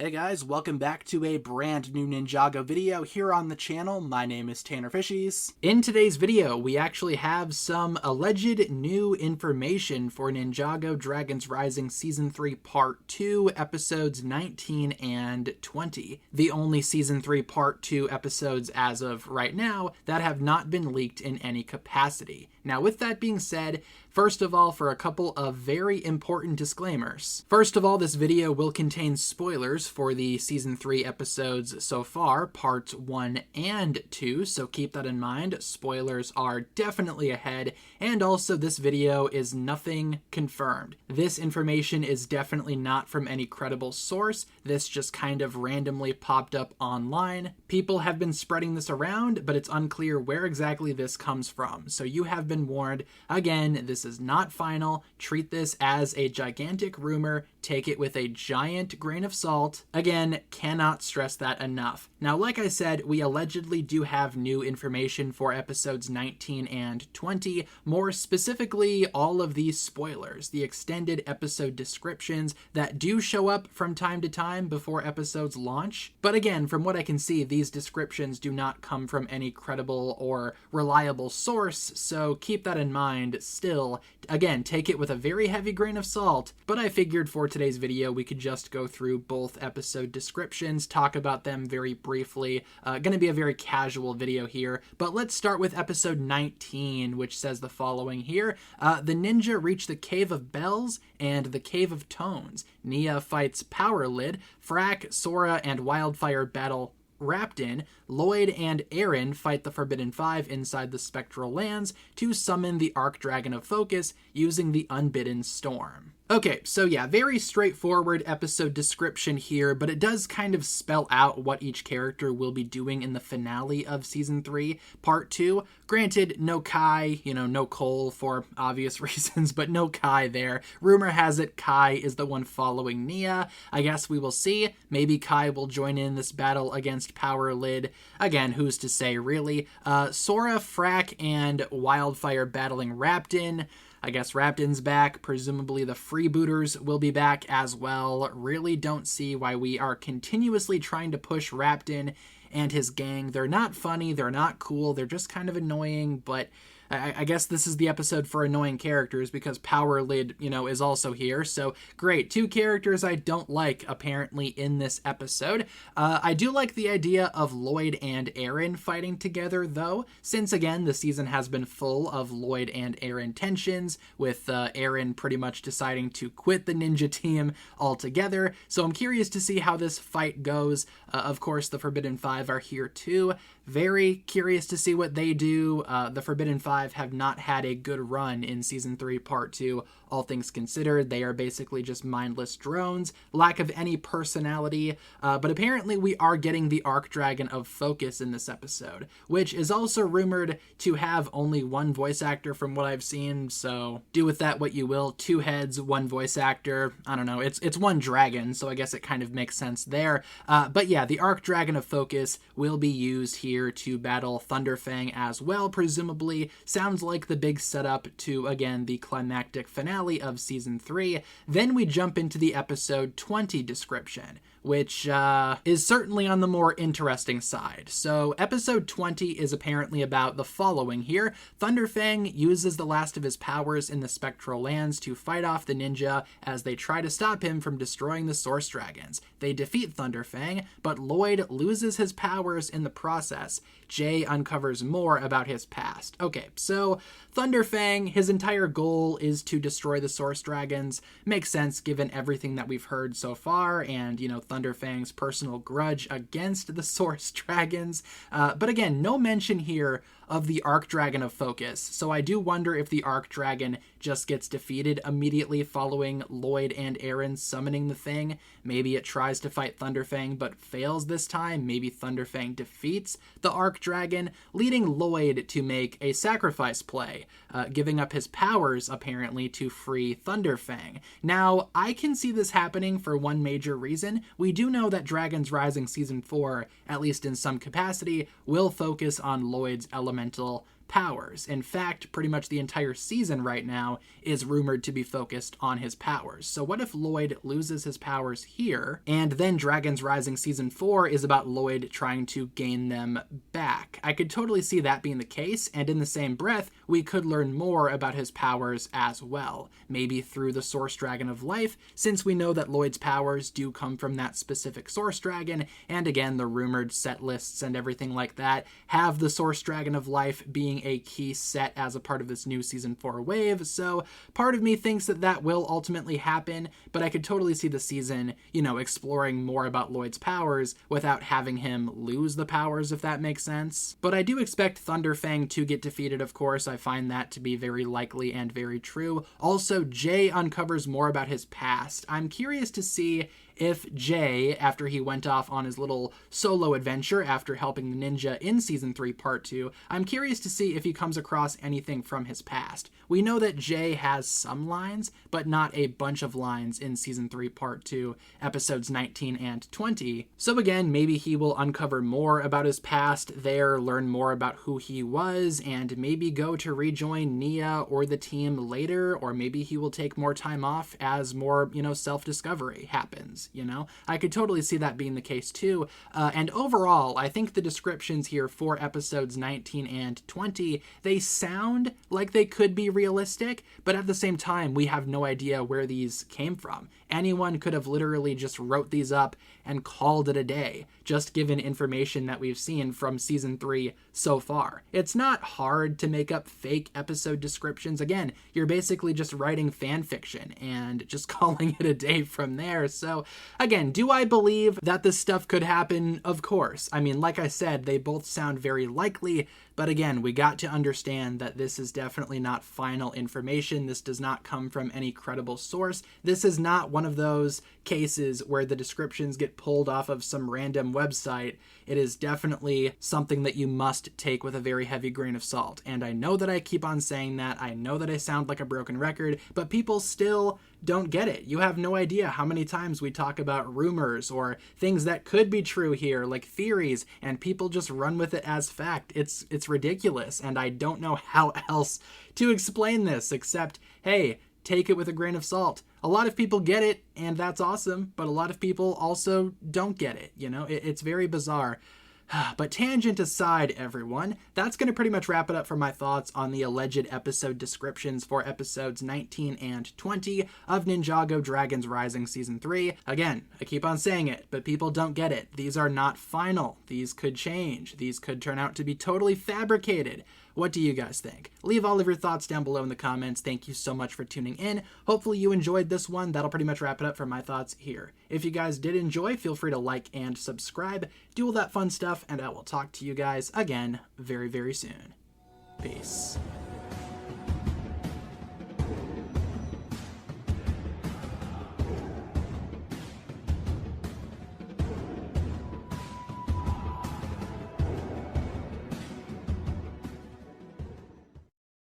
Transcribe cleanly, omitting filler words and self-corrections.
Hey guys, welcome back to a brand new Ninjago video here on the channel. My name is TannerFishies. In today's video, we actually have some alleged new information for Ninjago Dragons Rising Season 3 Part 2, Episodes 19 and 20. The only Season 3 Part 2 episodes as of right now that have not been leaked in any capacity. Now, with that being said, first of all, for a couple of very important disclaimers. First of all, this video will contain spoilers for the Season 3 episodes so far, Parts 1 and 2, so keep that in mind. Spoilers are definitely ahead, and also this video is nothing confirmed. This information is definitely not from any credible source. This just kind of randomly popped up online. People have been spreading this around, but it's unclear where exactly this comes from, so you have been warned. Again, this is not final. Treat this as a gigantic rumor. Take it with a giant grain of salt. Again, cannot stress that enough. Now, like I said, we allegedly do have new information for episodes 19 and 20. More specifically, all of these spoilers, the extended episode descriptions that do show up from time to time before episodes launch. But again, from what I can see, these descriptions do not come from any credible or reliable source, so keep that in mind. Still, again, take it with a very heavy grain of salt, but I figured for today's video we could just go through both episode descriptions, talk about them very briefly. Gonna be a very casual video here, but let's start with episode 19, which says the following here. The ninja reach the Cave of Bells and the Cave of Tones. Nia fights Power Lid. Frack, Sora, and Wildfire battle Raptin. Lloyd and Aaron fight the Forbidden Five inside the Spectral Lands to summon the Archdragon of Focus using the Unbidden Storm. Okay, so yeah, very straightforward episode description here, but it does kind of spell out what each character will be doing in the finale of Season 3, Part 2. Granted, no Kai, no Cole for obvious reasons, but no Kai there. Rumor has it Kai is the one following Nia. I guess we will see. Maybe Kai will join in this battle against Power Lid. Again, who's to say, really? Sora, Frack, and Wildfire battling Raptin. I guess Raptin's back. Presumably the freebooters will be back as well. Really don't see why we are continuously trying to push Raptin and his gang. They're not funny, they're not cool, they're just kind of annoying, but I guess this is the episode for annoying characters because Power Lid, is also here. So great, two characters I don't like apparently in this episode. I do like the idea of Lloyd and Aaron fighting together though, since again, the season has been full of Lloyd and Aaron tensions, with Aaron pretty much deciding to quit the ninja team altogether. So I'm curious to see how this fight goes. Of course, the Forbidden Five are here too. Very curious to see what they do. The Forbidden Five have not had a good run in Season 3, Part 2, all things considered. They are basically just mindless drones, lack of any personality, but apparently we are getting the Archdragon of Focus in this episode, which is also rumored to have only one voice actor from what I've seen, so do with that what you will. Two heads, one voice actor. I don't know, it's one dragon, so I guess it kind of makes sense there. But yeah, the Archdragon of Focus will be used here to battle Thunderfang as well, presumably. Sounds like the big setup to, again, the climactic finale of Season 3. Then we jump into the episode 20 description, which is certainly on the more interesting side. So episode 20 is apparently about the following here. Thunderfang uses the last of his powers in the Spectral Lands to fight off the ninja as they try to stop him from destroying the Source Dragons. They defeat Thunderfang, but Lloyd loses his powers in the process. Jay uncovers more about his past. Okay, so Thunderfang, his entire goal is to destroy the Source Dragons. Makes sense given everything that we've heard so far and, Thunderfang's personal grudge against the Source Dragons. But again, no mention here of the Archdragon of Focus, so I do wonder if the Archdragon just gets defeated immediately following Lloyd and Aaron summoning the thing. Maybe it tries to fight Thunderfang but fails this time. Maybe Thunderfang defeats the Archdragon, leading Lloyd to make a sacrifice play, giving up his powers apparently to free Thunderfang. Now, I can see this happening for one major reason. We do know that Dragons Rising Season 4, at least in some capacity, will focus on Lloyd's elemental powers. In fact, pretty much the entire season right now is rumored to be focused on his powers. So what if Lloyd loses his powers here, and then Dragons Rising Season 4 is about Lloyd trying to gain them back? I could totally see that being the case, and in the same breath, we could learn more about his powers as well. Maybe through the Source Dragon of Life, since we know that Lloyd's powers do come from that specific Source Dragon, and again, the rumored set lists and everything like that have the Source Dragon of Life being a key set as a part of this new Season 4 wave, so part of me thinks that that will ultimately happen, but I could totally see the season, exploring more about Lloyd's powers without having him lose the powers, if that makes sense. But I do expect Thunderfang to get defeated, of course. I find that to be very likely and very true. Also, Jay uncovers more about his past. I'm curious to see if Jay, after he went off on his little solo adventure after helping the ninja in Season 3 Part 2, I'm curious to see if he comes across anything from his past. We know that Jay has some lines, but not a bunch of lines in Season 3 Part 2, Episodes 19 and 20. So again, maybe he will uncover more about his past there, learn more about who he was, and maybe go to rejoin Nia or the team later, or maybe he will take more time off as more, self-discovery happens. I could totally see that being the case too. And overall, I think the descriptions here for episodes 19 and 20, they sound like they could be realistic, but at the same time, we have no idea where these came from. Anyone could have literally just wrote these up and called it a day, just given information that we've seen from Season 3 so far. It's not hard to make up fake episode descriptions. Again, you're basically just writing fan fiction and just calling it a day from there. So again, do I believe that this stuff could happen? Of course. I mean, like I said, they both sound very likely, but again, we got to understand that this is definitely not final information. This does not come from any credible source. This is not one of those cases where the descriptions get pulled off of some random website. It is definitely something that you must take with a very heavy grain of salt. And I know that I keep on saying that. I know that I sound like a broken record, but people still don't get it. You have no idea how many times we talk about rumors or things that could be true here, like theories, and people just run with it as fact. It's ridiculous, and I don't know how else to explain this except, hey, take it with a grain of salt. A lot of people get it, and that's awesome, but a lot of people also don't get it. It's very bizarre. But tangent aside, everyone, that's going to pretty much wrap it up for my thoughts on the alleged episode descriptions for episodes 19 and 20 of Ninjago Dragons Rising Season 3. Again, I keep on saying it, but people don't get it. These are not final. These could change. These could turn out to be totally fabricated. What do you guys think? Leave all of your thoughts down below in the comments. Thank you so much for tuning in. Hopefully you enjoyed this one. That'll pretty much wrap it up for my thoughts here. If you guys did enjoy, feel free to like and subscribe. Do all that fun stuff, and I will talk to you guys again very, very soon. Peace.